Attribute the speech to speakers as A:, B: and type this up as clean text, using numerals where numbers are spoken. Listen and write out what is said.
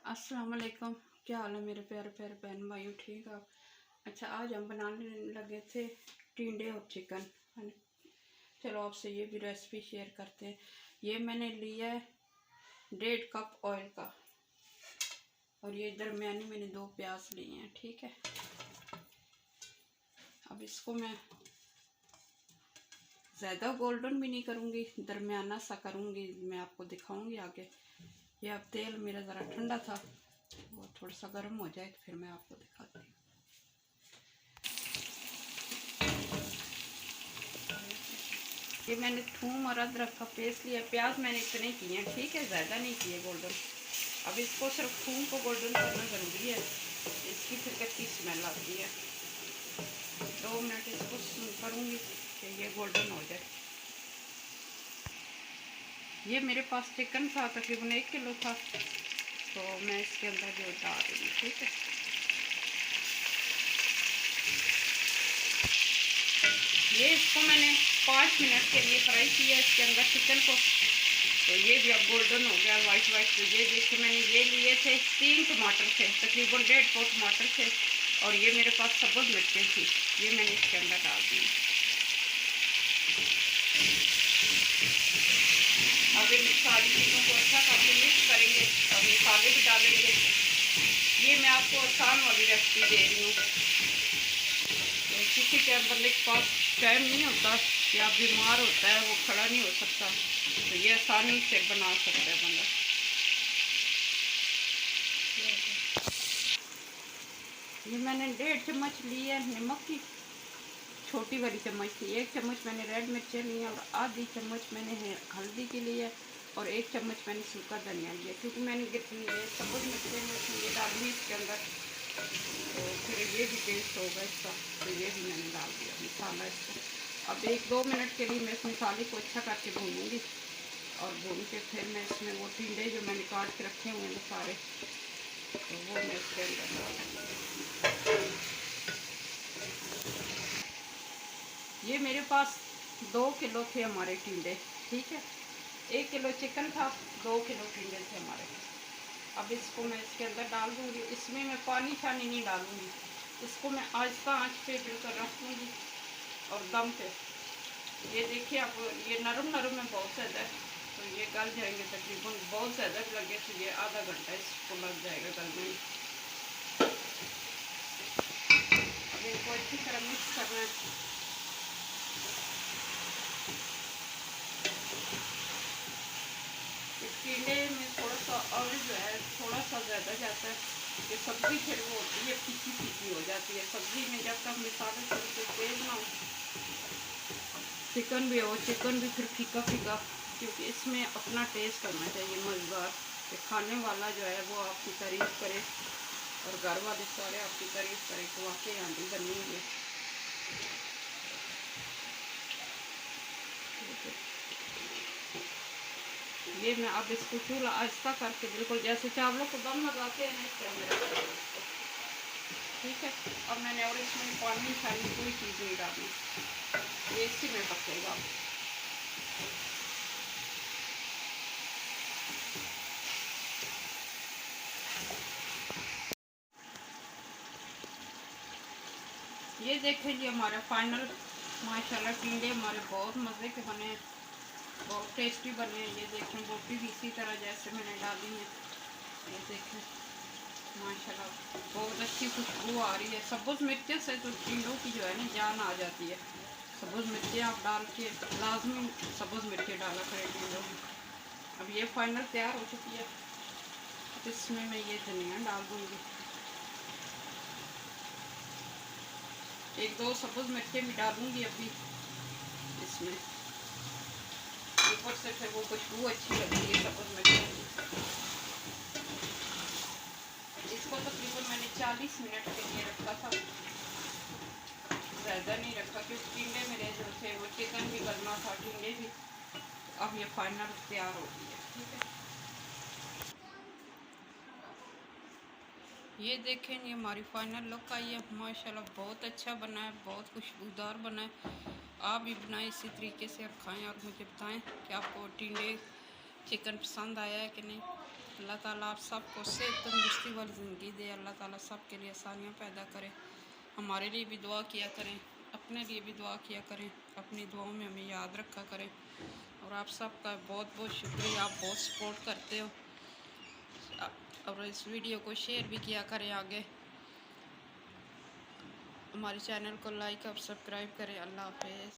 A: अस्सलाम वालेकुम। क्या हाल है मेरे प्यारे प्यारे बहन भाइयों, ठीक है। अच्छा, आज हम बनाने लगे थे टिंडे और चिकन, है ना। चलो आपसे ये भी रेसिपी शेयर करते हैं। ये मैंने लिया है 1.5 कप ऑयल का, और ये दरमियानी मैंने 2 प्याज लिए हैं, ठीक है। अब इसको मैं ज़्यादा गोल्डन भी नहीं करूँगी, दरमियाना सा करूँगी, मैं आपको दिखाऊँगी आगे। ये अब तेल मेरा ज़रा ठंडा था, वो थोड़ा सा गर्म हो जाए तो फिर मैं आपको दिखाती हूँ। ये मैंने थूम और अदरक का पेस्ट लिया। प्याज मैंने इतने किए हैं, ठीक है, ज़्यादा नहीं किए गोल्डन। अब इसको सिर्फ थूम को गोल्डन करना ज़रूरी है, इसकी फिर कच्ची स्मेल आती है। 2 मिनट इसको करूँगी कि ये गोल्डन हो जाए। ये मेरे पास चिकन था, तकरीबन 1 किलो था, तो मैं इसके अंदर जो डाल दूँगी, ठीक है। ये इसको मैंने 5 मिनट के लिए फ्राई किया इसके अंदर चिकन को, तो ये भी अब गोल्डन हो गया, वाइट वाइट। तो ये देखिए, मैंने ये लिए थे 3 टमाटर थे, तकरीबन 1.5 पाव टमाटर थे, और ये मेरे पास सब्ज़ मिर्चें थी, ये मैंने इसके अंदर डाल दी। अब इन सारी चीज़ों को अच्छा करके मिक्स करेंगे और मसाले भी डालेंगे। ये मैं आपको आसान वाली रेसिपी दे रही हूँ, तो किसी के बंदे के पास टाइम नहीं होता या बीमार होता है, वो खड़ा नहीं हो सकता, तो ये आसानी से बना सकता है बंदा। ये मैंने 1.5 चम्मच ली है नमक की, छोटी वाली चम्मच थी। 1 चम्मच मैंने रेड मिर्चें ली है, और आधी चम्मच मैंने हल्दी की ली है, और 1 चम्मच मैंने सूखा धनिया लिया, क्योंकि मैंने सब्ज़ मिर्चें ये डाली इसके अंदर, तो फिर ये भी टेस्ट होगा इसका, तो ये भी मैंने डाल दिया मसाला इसको। अब 1-2 मिनट के लिए मैं इस मसाले को अच्छा करके भूनूँगी, और भून के फिर मैं इसमें वो टिंडे जो मैंने काट के रखे हुए हैं सारे, तो वो मैं इसके अंदर डालूँगी। ये मेरे पास 2 किलो थे हमारे टिंडे, ठीक है। 1 किलो चिकन था, 2 किलो टिंडे थे हमारे। अब इसको मैं इसके अंदर डाल दूँगी। इसमें मैं पानी छानी नहीं डालूँगी, इसको मैं आहिस्ता आंच पे बिल्कुल रख दूँगी और दम पे। ये देखिए, अब ये नरम नरम है बहुत ज़्यादा, तो ये गल जाएंगे तकरीबन। बहुत ज़्यादा लगे तो ये आधा घंटा इसको लग जाएगा गलने में। अब इनको अच्छी तरह मिक्स करना है। टिंडे में थोड़ा सा ऑयल जो है थोड़ा सा ज़्यादा जाता है, ये सब्ज़ी फिर वो होती है फीकी फीकी हो जाती है। सब्ज़ी में जब तक मसाले थोड़े से तेज ना हो, चिकन भी हो, चिकन भी फिर फीका फीका, क्योंकि इसमें अपना टेस्ट होना चाहिए मज़ेदार, कि खाने वाला जो है वो आपकी तारीफ़ करे और घर वाले सारे आपकी तारीफ़ करें कि वाकई आंटी बनी हुई है। ये मैं अब इसको चूल्हा आहिस्ता करके बिल्कुल जैसे चावलों को दम लगाते हैं ना, इस तरह मेरा, ठीक है। अब मैंने और इसमें पानी छानी कोई चीज़ नहीं डालनी, ये इसी में पकेगा। ये देखें जी, हमारा फाइनल माशाल्लाह टिंडे हमारे बहुत मज़े के बने हैं, बहुत टेस्टी बने हैं। ये देखें, बोटी भी इसी तरह जैसे मैंने डाली है, ये देखें माशाल्लाह बहुत अच्छी खुशबू आ रही है। सब्ज़ मिर्चें से तो टिंडों की जो है ना जान आ जाती है। सब्ज़ मिर्चें आप डाल के लाजमी सब्ज़ मिर्चें डाला करें टिंडों में। अब ये फाइनल तैयार हो चुकी है, अब इसमें मैं ये धनिया डाल दूँगी, 1-2 सब्ज़ मिर्चें भी डालूँगी अभी इसमें, ऊपर से फिर वो खुशबू अच्छी लगती है सब्ज़ मिर्चें की। इसको तकरीबन मैंने 40 मिनट के लिए रखा था, ज़्यादा नहीं रखा, क्योंकि टिंडे मेरे जो थे वो चिकन भी गलना था, टिंडे भी। अब ये फाइनल तैयार हो गई है, ठीक है। ये देखें, ये हमारी फाइनल लुक आई है, माशाल्लाह बहुत अच्छा बना है, बहुत खुशबूदार बना है। आप भी बनाएं इसी तरीके से और खाएं, और मुझे बताएं कि आपको टिंडे चिकन पसंद आया है कि नहीं। अल्लाह ताला आप सबको सेहत तंदुरुस्ती वाली ज़िंदगी दे। अल्लाह ताला सब के लिए आसानियाँ पैदा करे। हमारे लिए भी दुआ किया करें, अपने लिए भी दुआ किया करें, अपनी दुआओं में हमें याद रखा करें। और आप सबका बहुत बहुत शुक्रिया, आप बहुत सपोर्ट करते हो। और इस वीडियो को शेयर भी किया करें आगे। हमारे चैनल को लाइक और सब्सक्राइब करें। अल्लाह हाफ़िज़।